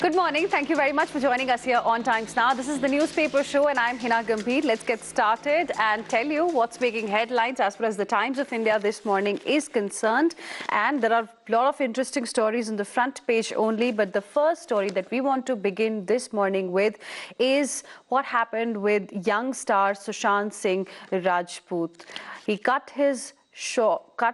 Good morning. Thank you very much for joining us here on Times Now. This is the newspaper show and I'm Hina Gambhir. Let's get started and tell you what's making headlines as far as the Times of India this morning is concerned. And there are a lot of interesting stories on the front page only. But the first story that we want to begin this morning with is what happened with young star Sushant Singh Rajput. He cut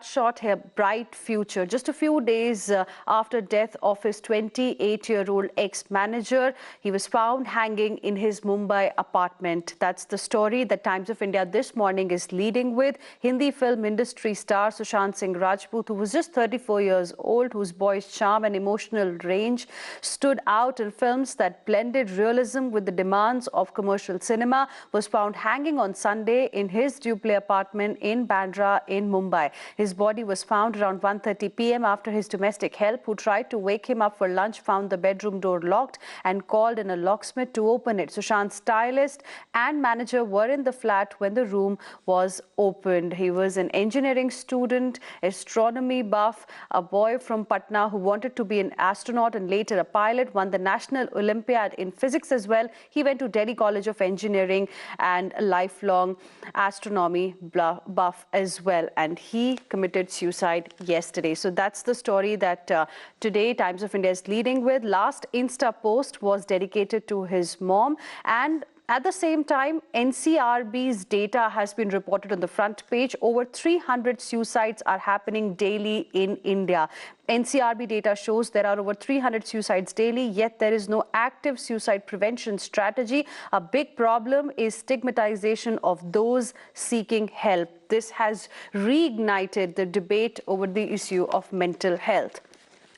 short her bright future just a few days after death of his 28-year-old ex-manager. He was found hanging in his Mumbai apartment. That's the story that Times of India this morning is leading with. Hindi film industry star Sushant Singh Rajput, who was just 34 years old, whose boyish charm and emotional range stood out in films that blended realism with the demands of commercial cinema, was found hanging on Sunday in his duplex apartment in Bandra in Mumbai. His body was found around 1:30 p.m. after his domestic help, who tried to wake him up for lunch, found the bedroom door locked and called in a locksmith to open it. Sushant's stylist and manager were in the flat when the room was opened. He was an engineering student, astronomy buff, a boy from Patna who wanted to be an astronaut and later a pilot, won the National Olympiad in physics as well. He went to Delhi College of Engineering and a lifelong astronomy buff as well. And he committed suicide yesterday. So that's the story that today Times of India is leading with. Last Insta post was dedicated to his mom, and at the same time, NCRB's data has been reported on the front page. Over 300 suicides are happening daily in India. NCRB data shows there are over 300 suicides daily, yet there is no active suicide prevention strategy. A big problem is stigmatization of those seeking help. This has reignited the debate over the issue of mental health.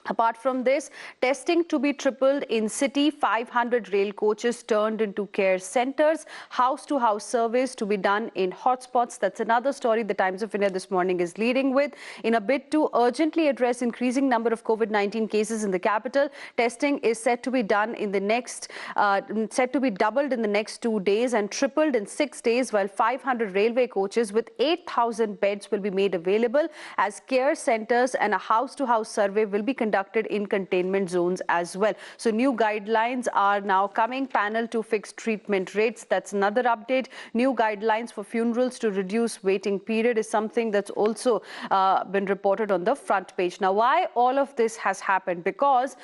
Apart from this, testing to be tripled in city, 500 rail coaches turned into care centers, house-to-house surveys to be done in hotspots. That's another story the Times of India this morning is leading with. In a bid to urgently address increasing number of COVID-19 cases in the capital, testing is set to be done in the next, doubled in the next 2 days and tripled in 6 days, while 500 railway coaches with 8,000 beds will be made available as care centers, and a house-to-house survey will be conducted in containment zones as well. So new guidelines are now coming. Panel to fix treatment rates. That's another update. New guidelines for funerals to reduce waiting period is something that's also been reported on the front page. Now, why all of this has happened? Because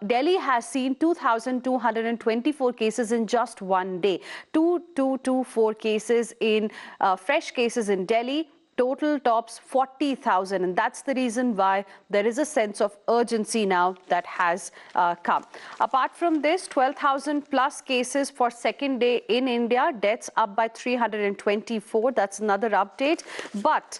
Delhi has seen 2,224 cases in just one day. 2,224 cases in fresh cases in Delhi. Total tops 40,000, and that's the reason why there is a sense of urgency now that has come. Apart from this, 12,000 plus cases for second day in India, deaths up by 324. That's another update. But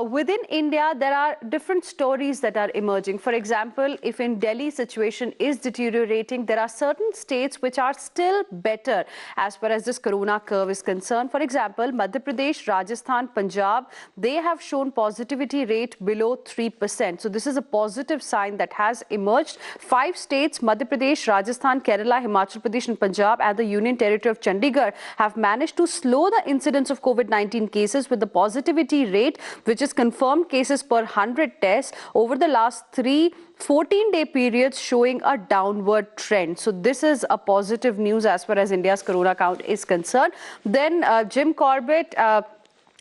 within India, there are different stories that are emerging. For example, if in Delhi situation is deteriorating, there are certain states which are still better as far as this corona curve is concerned. For example, Madhya Pradesh, Rajasthan, Punjab, they have shown positivity rate below 3%. So this is a positive sign that has emerged. 5 states, Madhya Pradesh, Rajasthan, Kerala, Himachal Pradesh and Punjab and the Union Territory of Chandigarh have managed to slow the incidence of COVID-19 cases, with the positivity rate, which is confirmed cases per 100 tests over the last 3 14-day periods, showing a downward trend. So this is a positive news as far as India's corona count is concerned. Then Jim Corbett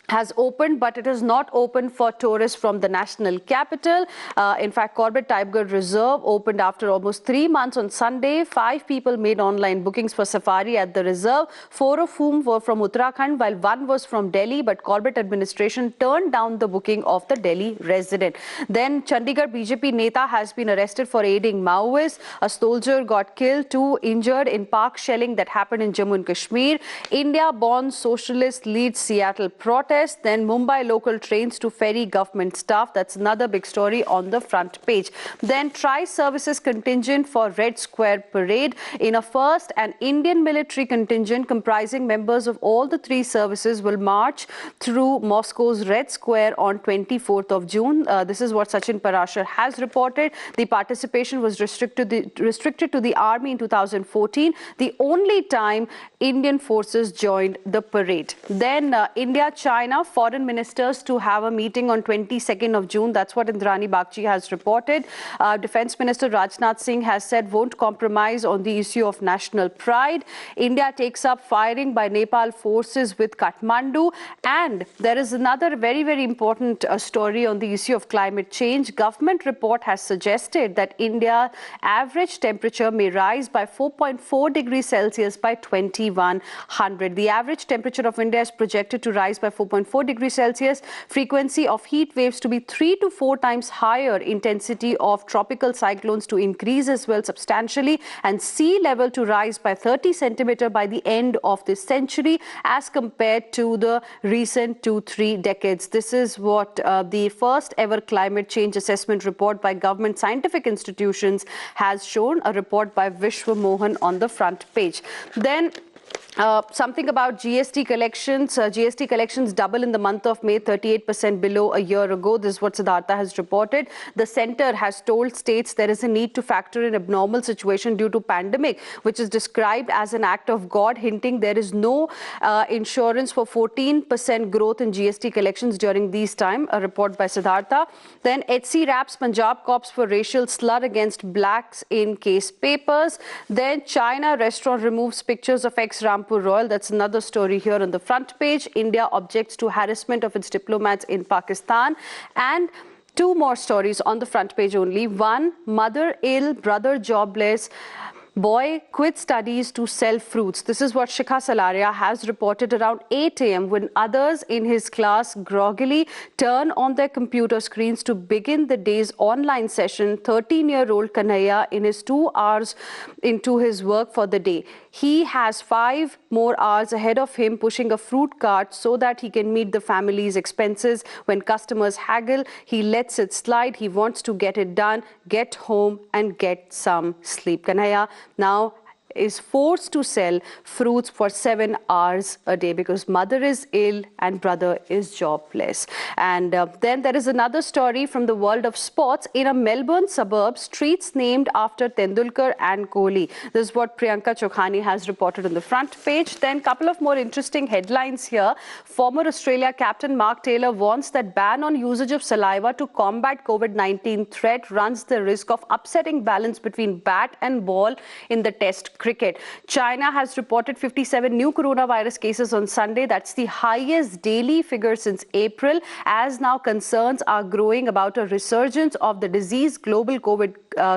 has opened, but it is not open for tourists from the national capital. In fact, Corbett Tiger Reserve opened after almost 3 months on Sunday. 5 people made online bookings for safari at the reserve, 4 of whom were from Uttarakhand, while 1 was from Delhi, but Corbett administration turned down the booking of the Delhi resident. Then Chandigarh BJP Neta has been arrested for aiding Maoists. A soldier got killed, 2 injured in park shelling that happened in Jammu and Kashmir. India-born socialist leads Seattle protest. Then Mumbai local trains to ferry government staff. That's another big story on the front page. Then tri-services contingent for Red Square parade. In a first, an Indian military contingent comprising members of all the 3 services will march through Moscow's Red Square on 24th of June. This is what Sachin Parashar has reported. The participation was restricted to the army in 2014, the only time Indian forces joined the parade. Then India-China China foreign ministers to have a meeting on 22nd of June. That's what Indrani Bagchi has reported. Defense Minister Rajnath Singh has said won't compromise on the issue of national pride. India takes up firing by Nepal forces with Kathmandu. And there is another very, very important story on the issue of climate change. Government report has suggested that India's average temperature may rise by 4.4 degrees Celsius by 2100. The average temperature of India is projected to rise by 4.4 degrees Celsius. Frequency of heat waves to be 3 to 4 times higher. Intensity of tropical cyclones to increase as well substantially. And sea level to rise by 30 centimeters by the end of this century as compared to the recent 2-3 decades. This is what the first ever climate change assessment report by government scientific institutions has shown, a report by Vishwa Mohan on the front page. Then something about GST collections. GST collections double in the month of May, 38% below a year ago. This is what Siddhartha has reported. The centre has told states there is a need to factor in abnormal situation due to pandemic, which is described as an act of God, hinting there is no insurance for 14% growth in GST collections during these time. A report by Siddhartha. Then HC wraps Punjab cops for racial slur against blacks in case papers. Then China restaurant removes pictures of ex-Rampur Royal. That's another story here on the front page. India objects to harassment of its diplomats in Pakistan. And two more stories on the front page only. One, mother ill, brother jobless. Boy quit studies to sell fruits. This is what Shikha Salaria has reported around 8 a.m. when others in his class groggily turn on their computer screens to begin the day's online session. 13-year-old Kanhaiya in his 2 hours into his work for the day. He has 5 more hours ahead of him pushing a fruit cart so that he can meet the family's expenses. When customers haggle, he lets it slide. He wants to get it done, get home and get some sleep. Kanhaiya now is forced to sell fruits for 7 hours a day because mother is ill and brother is jobless. And then there is another story from the world of sports. In a Melbourne suburb, streets named after Tendulkar and Kohli. This is what Priyanka Chokhani has reported on the front page. Then a couple of more interesting headlines here. Former Australia captain Mark Taylor warns that ban on usage of saliva to combat COVID-19 threat runs the risk of upsetting balance between bat and ball in the test cricket. China has reported 57 new coronavirus cases on Sunday. That's the highest daily figure since April. As now concerns are growing about a resurgence of the disease. Global COVID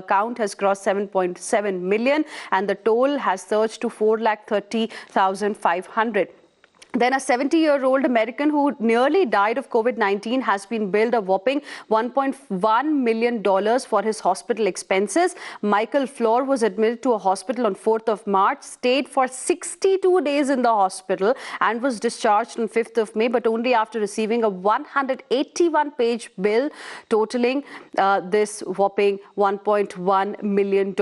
count has crossed 7.7 million and the toll has surged to 430,500. Then a 70-year-old American who nearly died of COVID-19 has been billed a whopping $1.1 million for his hospital expenses. Michael Floor was admitted to a hospital on 4th of March, stayed for 62 days in the hospital and was discharged on 5th of May, but only after receiving a 181-page bill totaling this whopping $1.1 million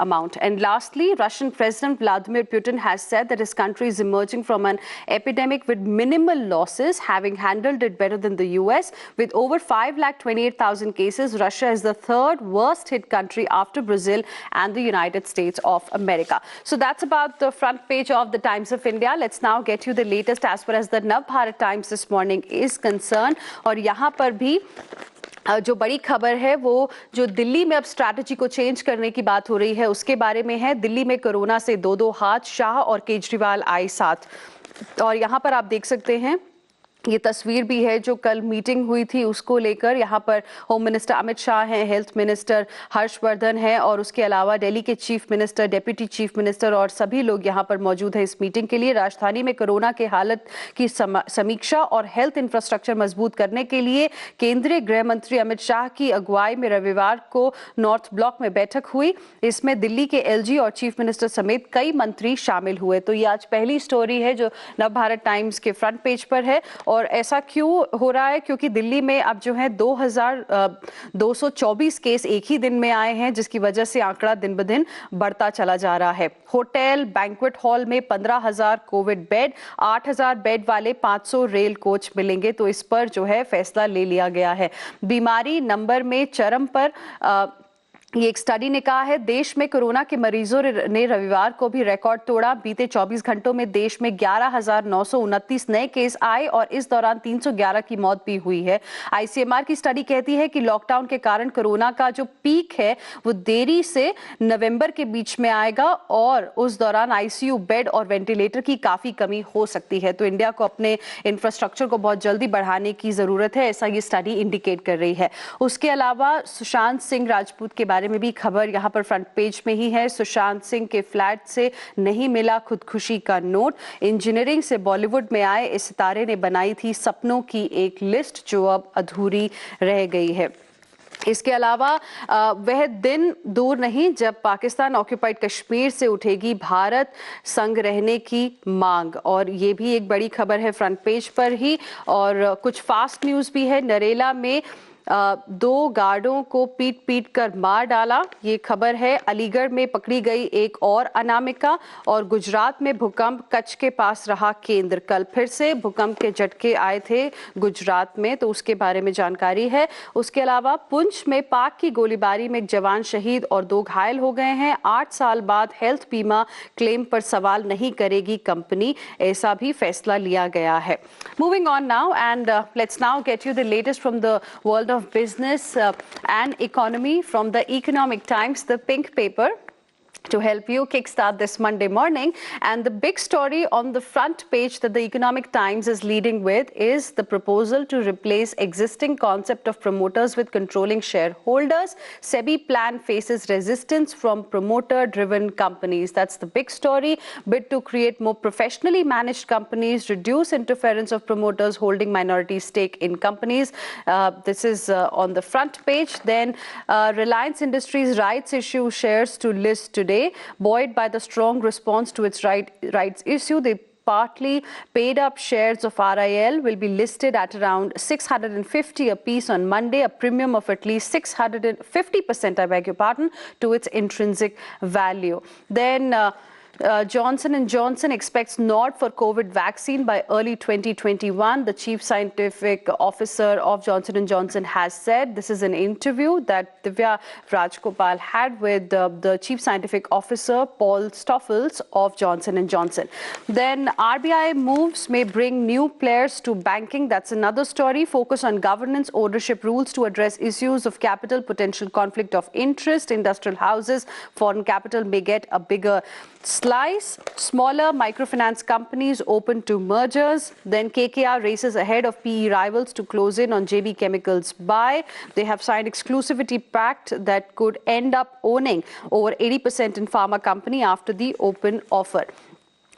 amount. And lastly, Russian President Vladimir Putin has said that his country is emerging from an epidemic with minimal losses, having handled it better than the US. With over 528,000 cases, Russia is the third worst hit country after Brazil and the United States of America. So that's about the front page of the Times of India. Let's now get you the latest as far as the Navbharat Times this morning is concerned. और यहाँ पर भी जो बड़ी खबर है वो जो दिल्ली में अब स्ट्रैटेजी को चेंज करने की बात हो रही है उसके बारे में है। दिल्ली में कोरोना से दो हाथ, शाह और केजरीवाल आए साथ। और यहाँ पर आप देख सकते हैं ये तस्वीर भी है जो कल मीटिंग हुई थी उसको लेकर। यहाँ पर होम मिनिस्टर अमित शाह हैं, हेल्थ मिनिस्टर हर्षवर्धन है और उसके अलावा दिल्ली के chief minister, deputy chief minister और सभी लोग यहाँ पर मौजूद हैं इस मीटिंग के लिए। राजधानी में कोरोना के हालत की समीक्षा और हेल्थ इंफ्रास्ट्रक्चर मजबूत करने के लिए केंद्रीय गृह मंत्री अमित शाह की अगुवाई में रविवार को नॉर्थ ब्लॉक में बैठक हुई। इसमें दिल्ली के एलजी और चीफ मिनिस्टर समेत कई मंत्री शामिल हुए। तो ये आज पहली स्टोरी है जो नवभारत टाइम्स के फ्रंट पेज पर है। और ऐसा क्यों हो रहा है? क्योंकि दिल्ली में अब जो है 2224 केस एक ही दिन में आए हैं, जिसकी वजह से आंकड़ा दिन ब दिन बढ़ता चला जा रहा है। होटल बैंक्वेट हॉल में 15,000 कोविड बेड, 8,000 बेड वाले 500 रेल कोच मिलेंगे। तो इस पर जो है फैसला ले लिया गया है। बीमारी नंबर में चरम पर ये एक स्टडी ने कहा है देश में कोरोना के मरीजों ने रविवार को भी रिकॉर्ड तोड़ा। बीते 24 घंटों में देश में 11,929 नए केस आए और इस दौरान 311 की मौत भी हुई है। आईसीएमआर की स्टडी कहती है कि लॉकडाउन के कारण कोरोना का जो पीक है वो देरी से नवंबर के बीच में आएगा और उस दौरान आईसीयू बेड और वेंटिलेटर की काफी कमी हो सकती है। तो इंडिया को अपने इंफ्रास्ट्रक्चर को बहुत जल्दी बढ़ाने की जरूरत है, ऐसा ये स्टडी इंडिकेट कर रही है। उसके अलावा सुशांत सिंह राजपूत के बारे में भी खबर यहाँ पर फ्रंट पेज में ही है। सुशांत सिंह के फ्लैट से नहीं मिला खुदकुशी का नोट। इंजीनियरिंग से बॉलीवुड में आए इस सितारे ने बनाई थी सपनों की एक लिस्ट जो अब अधूरी रह गई है। इसके अलावा वह दिन दूर नहीं जब पाकिस्तान ऑक्यूपाइड कश्मीर से उठेगी भारत संग रहने की मांग, और ये भी एक बड़ी खबर है फ्रंट पेज पर ही। और कुछ फास्ट न्यूज़ भी है। नरेला में 2 गार्डों को पीट कर मार डाला, ये खबर है। अलीगढ़ में पकड़ी गई एक और अनामिका, और गुजरात में भूकंप कच्छ के पास रहा केंद्र। कल फिर से भूकंप के झटके आए थे गुजरात में, तो उसके बारे में जानकारी है। उसके अलावा पुंछ में पाक की गोलीबारी में एक जवान शहीद और 2 घायल हो गए हैं। 8 साल बाद हेल्थ बीमा क्लेम पर सवाल नहीं करेगी कंपनी, ऐसा भी फैसला लिया गया है। Moving on now and let's now get you the latest from the world of business and economy from the Economic Times, the pink paper, to help you kickstart this Monday morning. And the big story on the front page that the Economic Times is leading with is the proposal to replace existing concept of promoters with controlling shareholders. SEBI plan faces resistance from promoter-driven companies. That's the big story. Bid to create more professionally managed companies, reduce interference of promoters holding minority stake in companies. This is on the front page. Then Reliance Industries rights issue shares to list today. Buoyed by the strong response to its rights issue, the partly paid up shares of RIL will be listed at around 650 a piece on Monday, a premium of at least 650%, I beg your pardon, to its intrinsic value. Then Johnson & Johnson expects nod for COVID vaccine by early 2021. The chief scientific officer of Johnson & Johnson has said, this is an interview that Divya Rajgopal had with the chief scientific officer Paul Stoffels of Johnson & Johnson. Then RBI moves may bring new players to banking. That's another story. Focus on governance, ownership rules to address issues of capital, potential conflict of interest. Industrial houses, foreign capital may get a bigger slice. Smaller microfinance companies open to mergers. Then KKR races ahead of PE rivals to close in on JB Chemicals buy. They have signed exclusivity pact that could end up owning over 80% in pharma company after the open offer.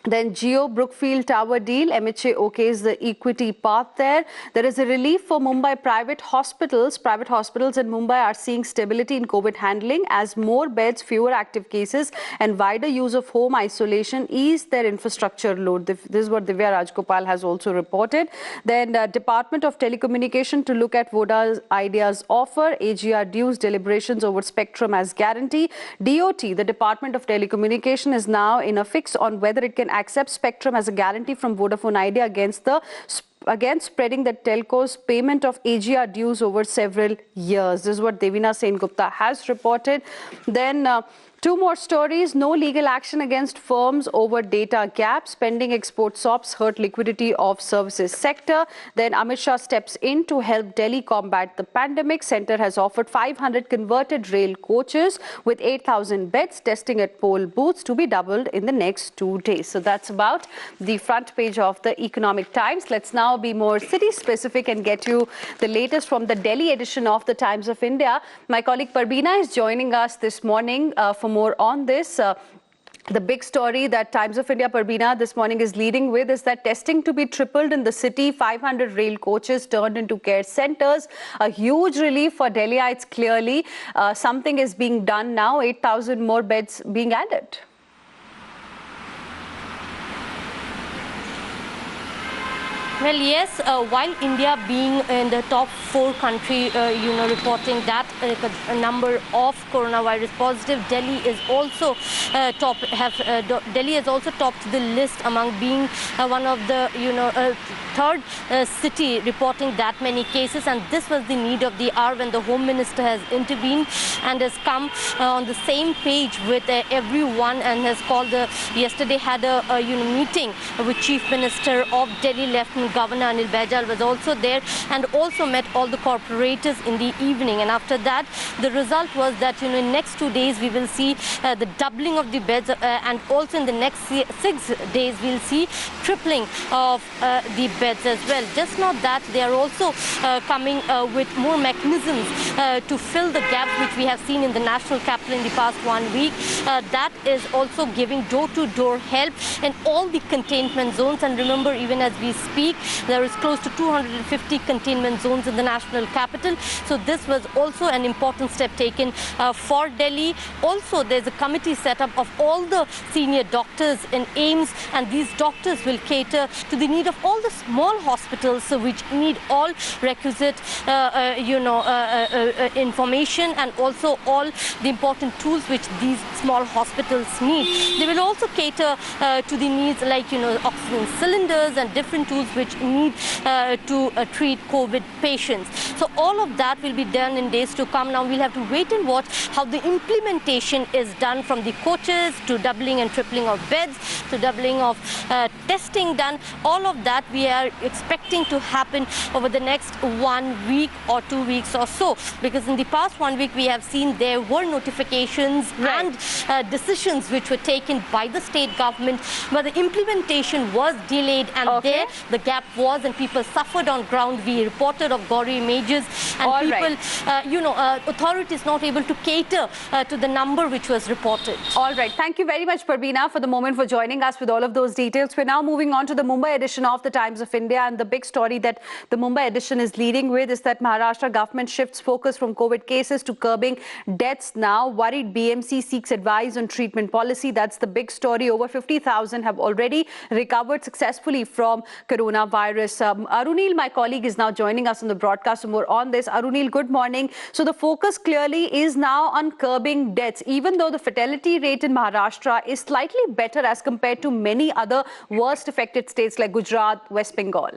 Then Jio Brookfield Tower deal, MHA okays the equity path there. There is a relief for Mumbai private hospitals. Private hospitals in Mumbai are seeing stability in COVID handling as more beds, fewer active cases and wider use of home isolation ease their infrastructure load. This is what Divya Rajgopal has also reported. Then Department of Telecommunication to look at Voda's Idea's offer. AGR dues deliberations over spectrum as guarantee. DOT, the Department of Telecommunication, is now in a fix on whether it can accept spectrum as a guarantee from Vodafone Idea against spreading the telco's payment of AGR dues over several years. This is what Devina Sengupta has reported. Then 2 more stories. No legal action against firms over data gaps. Pending export stops hurt liquidity of services sector. Then Amit Shah steps in to help Delhi combat the pandemic. Centre has offered 500 converted rail coaches with 8,000 beds. Testing at poll booths to be doubled in the next 2 days. So that's about the front page of the Economic Times. Let's now be more city specific and get you the latest from the Delhi edition of the Times of India. My colleague Parbeena is joining us this morning for more on this. The big story that Times of India, Parbeena, this morning is leading with is that testing to be tripled in the city. 500 rail coaches turned into care centers. A huge relief for Delhiites, clearly. Something is being done now. 8,000 more beds being added. Well, yes, while India being in the top 4 country, reporting that number of coronavirus positive, Delhi is also Delhi has also topped the list among being one of the, third city reporting that many cases, and this was the need of the hour when the Home Minister has intervened and has come on the same page with everyone, and has called yesterday had a meeting with Chief Minister of Delhi, Lieutenant Governor Anil Baijal was also there, and also met all the corporators in the evening. And after that, the result was that in next 2 days we will see the doubling of the beds, and also in the next 6 days we'll see tripling of the beds as well. Just not that, they are also coming with more mechanisms to fill the gaps which we have seen in the national capital in the past 1 week. That is also giving door-to-door help in all the containment zones. And remember, even as we speak, there is close to 250 containment zones in the national capital. So this was also an important step taken for Delhi. Also, there's a committee set up of all the senior doctors in AIIMS, and these doctors will cater to the need of all the small hospitals which need all requisite information, and also all the important tools which these small hospitals need. They will also cater to the needs like oxygen cylinders and different tools which need to treat COVID patients. So all of that will be done in days to come. Now we'll have to wait and watch how the implementation is done, from the coaches to doubling and tripling of beds to doubling of testing done. All of that we are expecting to happen over the next 1 week or 2 weeks or so, because in the past 1 week we have seen there were notifications and decisions which were taken by the state government, but the implementation was delayed, and there the gap was, and people suffered on ground. We reported of gory images, and authorities not able to cater to the number which was reported. All right. Thank you very much, Parveena, for the moment, for joining us with all of those details. We're now moving on to the Mumbai edition of the Times of India, and the big story that the Mumbai edition is leading with is that Maharashtra government shifts focus from COVID cases to curbing deaths now. Worried BMC seeks advice on treatment policy. That's the big story. Over 50,000 have already recovered successfully from coronavirus. Arunil, my colleague, is now joining us on the broadcast for more on this. Arunil, good morning. So the focus clearly is now on curbing deaths, even though the fatality rate in Maharashtra is slightly better as compared to many other worst affected states like Gujarat, West Bengal.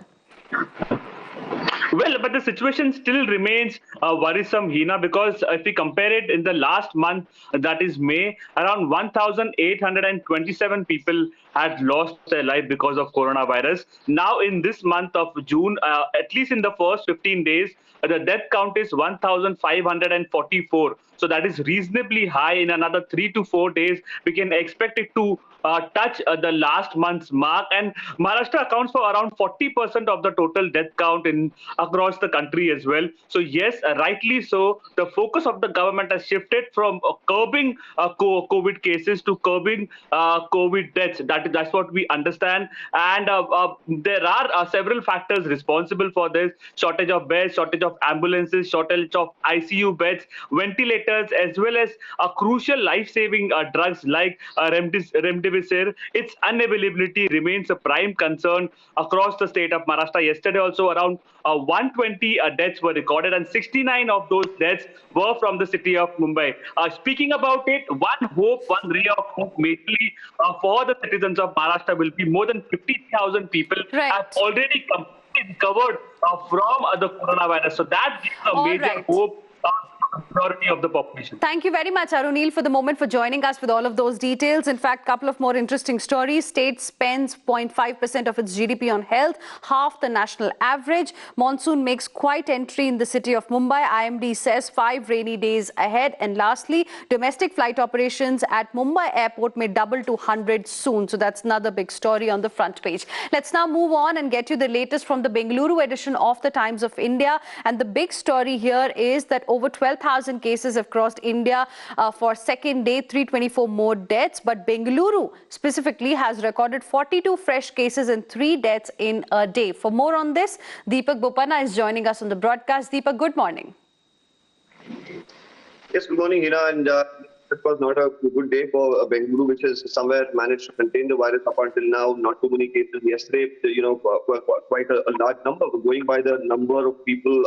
Well, but the situation still remains worrisome, Hina, because if we compare it in the last month, that is May, around 1,827 people had lost their life because of coronavirus. Now, in this month of June, at least in the first 15 days, the death count is 1,544. So that is reasonably high. In another 3 to 4 days, we can expect it to touch the last month's mark, and Maharashtra accounts for around 40% of the total death count across the country as well. So yes, rightly so, the focus of the government has shifted from curbing COVID cases to curbing COVID deaths. That's what we understand, and there are several factors responsible for this: shortage of beds, shortage of ambulances, shortage of ICU beds, ventilators, as well as crucial life-saving drugs like remdesivir. Its unavailability remains a prime concern across the state of Maharashtra. Yesterday also around 120 deaths were recorded, and 69 of those deaths were from the city of Mumbai. Speaking about it, one ray of hope majorly for the citizens of Maharashtra will be more than 50,000 people have already recovered from the coronavirus. So that gives a major hope majority of the population. Thank you very much, Arunil, for the moment, for joining us with all of those details. In fact, a couple of more interesting stories. State spends 0.5% of its GDP on health, half the national average. Monsoon makes quite entry in the city of Mumbai. IMD says 5 rainy days ahead. And lastly, domestic flight operations at Mumbai airport may double to 100 soon. So that's another big story on the front page. Let's now move on and get you the latest from the Bengaluru edition of the Times of India. And the big story here is that over 12,000 cases have crossed India for second day, 324 more deaths. But Bengaluru specifically has recorded 42 fresh cases and 3 deaths in a day. For more on this, Deepak Bopanna is joining us on the broadcast. Deepak, good morning. Yes, good morning, Hina. And it was not a good day for Bengaluru, which has somewhere managed to contain the virus up until now. Not too many cases yesterday, quite a large number. Going by the number of people,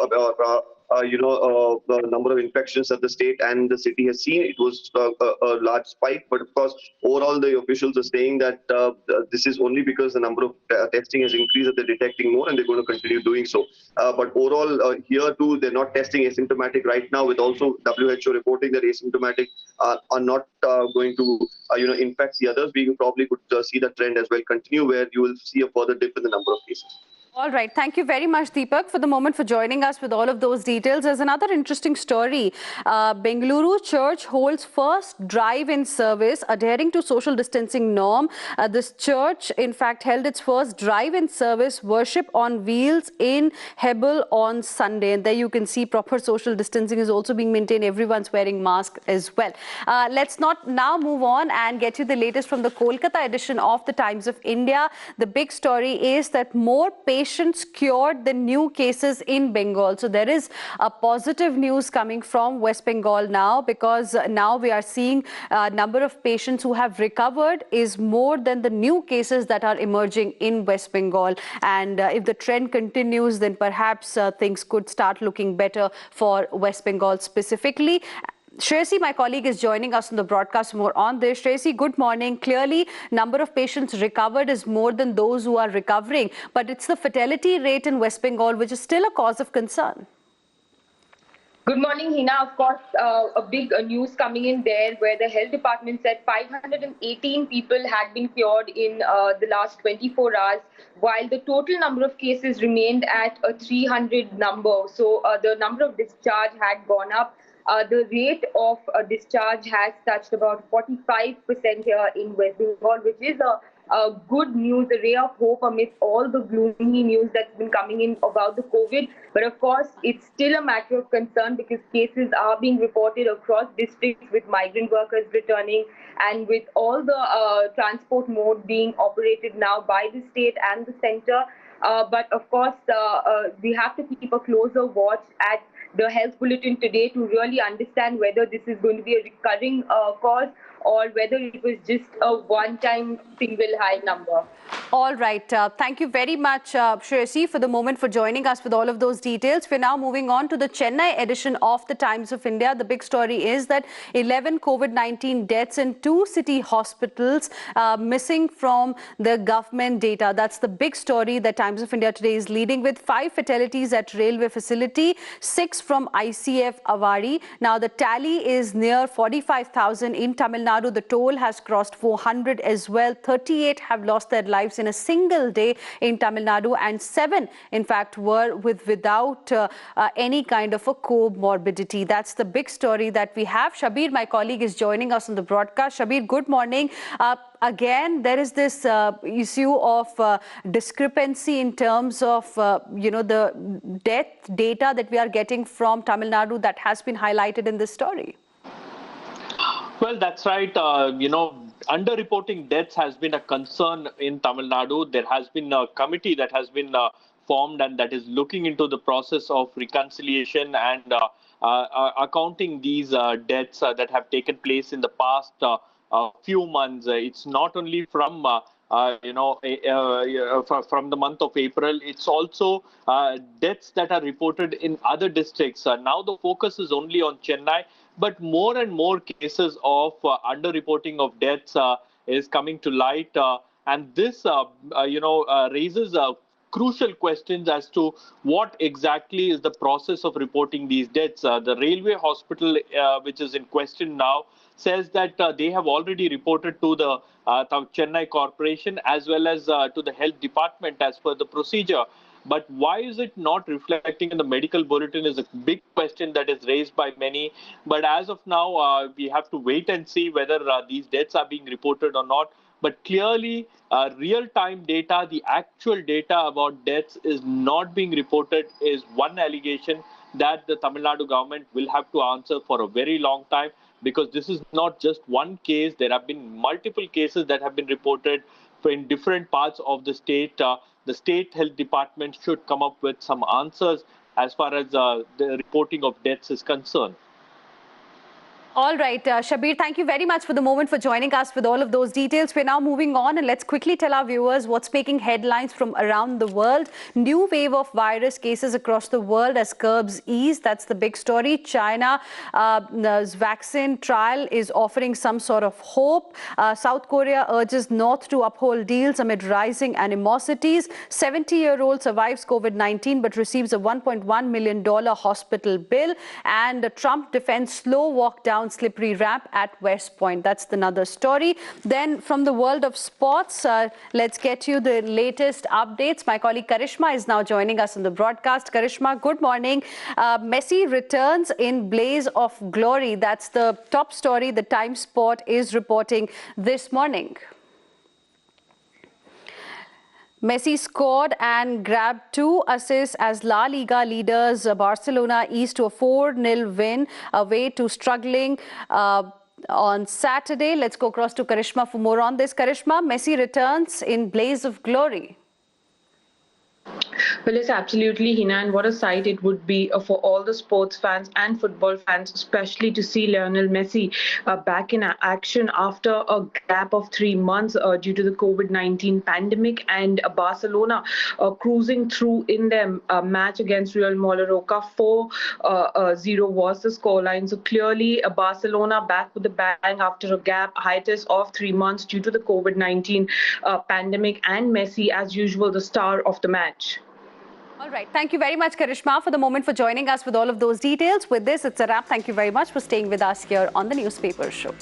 the number of infections that the state and the city has seen, it was a large spike. But of course, overall, the officials are saying that this is only because the number of testing has increased, that they're detecting more, and they're going to continue doing so. But overall, here too, they're not testing asymptomatic right now, with also WHO reporting that asymptomatic are not going to infect the others. We probably could see the trend as well continue, where you will see a further dip in the number of cases. All right. Thank you very much, Deepak, for the moment, for joining us with all of those details. There's another interesting story. Bengaluru Church holds first drive-in service adhering to social distancing norm. This church, in fact, held its first drive-in service, Worship on Wheels, in Hebbal on Sunday. And there you can see proper social distancing is also being maintained. Everyone's wearing masks as well. Let's not now move on and get you the latest from the Kolkata edition of the Times of India. The big story is that more patients cured than new cases in Bengal. So there is a positive news coming from West Bengal now, because now we are seeing a number of patients who have recovered is more than the new cases that are emerging in West Bengal. And if the trend continues, then perhaps things could start looking better for West Bengal specifically. Shreyasi, my colleague, is joining us on the broadcast more on this. Shreyasi, good morning. Clearly, number of patients recovered is more than those who are recovering, but it's the fatality rate in West Bengal which is still a cause of concern. Good morning, Hina. Of course, a big news coming in there, where the health department said 518 people had been cured in the last 24 hours, while the total number of cases remained at a 300 number. So the number of discharge had gone up. The rate of discharge has touched about 45% here in West Bengal, which is a good news, a ray of hope amidst all the gloomy news that's been coming in about the COVID. But of course, it's still a matter of concern, because cases are being reported across districts, with migrant workers returning and with all the transport mode being operated now by the state and the center. But of course, we have to keep a closer watch at the health bulletin today to really understand whether this is going to be a recurring cause, or whether it was just a one-time single high number. All right. Thank you very much, Shreyasi, for the moment, for joining us with all of those details. We're now moving on to the Chennai edition of the Times of India. The big story is that 11 COVID-19 deaths in 2 city hospitals missing from the government data. That's the big story that Times of India today is leading with. 5 fatalities at railway facility, 6 from ICF Awari. Now, the tally is near 45,000 in Tamil Nadu. The toll has crossed 400 as well. 38 have lost their lives in a single day in Tamil Nadu, and 7, in fact, were without any kind of a comorbidity. That's the big story that we have. Shabir, my colleague, is joining us on the broadcast. Shabir, good morning. Again, there is this issue of discrepancy in terms of, the death data that we are getting from Tamil Nadu that has been highlighted in this story. Well, that's right. Underreporting deaths has been a concern in Tamil Nadu. There has been a committee that has been formed, and that is looking into the process of reconciliation and accounting these deaths that have taken place in the past few months. It's not only from from the month of April. It's also deaths that are reported in other districts. Now the focus is only on Chennai, but more and more cases of underreporting of deaths is coming to light. And this, raises crucial questions as to what exactly is the process of reporting these deaths. The railway hospital, which is in question now, says that they have already reported to the Chennai Corporation as well as to the health department as per the procedure. But why is it not reflecting in the medical bulletin is a big question that is raised by many. But as of now, we have to wait and see whether these deaths are being reported or not. But clearly, real-time data, the actual data about deaths is not being reported is one allegation that the Tamil Nadu government will have to answer for a very long time, because this is not just one case. There have been multiple cases that have been reported in different parts of the state. The state health department should come up with some answers as far as the reporting of deaths is concerned. All right, Shabir, thank you very much for the moment for joining us with all of those details. We're now moving on and let's quickly tell our viewers what's making headlines from around the world. New wave of virus cases across the world as curbs ease. That's the big story. China's vaccine trial is offering some sort of hope. South Korea urges North to uphold deals amid rising animosities. 70-year-old survives COVID-19 but receives a $1.1 million hospital bill. And Trump defends slow walk down slippery ramp at West Point. That's another story. Then from the world of sports, let's get you the latest updates. My colleague Karishma is now joining us on the broadcast. Karishma, good morning. Messi returns in blaze of glory. That's the top story the Times Sport is reporting this morning. Messi scored and grabbed 2 assists as La Liga leaders Barcelona eased to a 4-0 win away to struggling on Saturday. Let's go across to Karishma for more on this. Karishma, Messi returns in blaze of glory. Well, yes, absolutely, Hina, and what a sight it would be for all the sports fans and football fans, especially to see Lionel Messi back in action after a gap of 3 months due to the COVID-19 pandemic, and Barcelona cruising through in their match against Real Mallorca. 4-0 was the scoreline. So clearly, Barcelona back with the bang after a gap hiatus of 3 months due to the COVID-19 pandemic, and Messi, as usual, the star of the match. All right. Thank you very much, Karishma, for the moment for joining us with all of those details. With this, it's a wrap. Thank you very much for staying with us here on the Newspaper Show.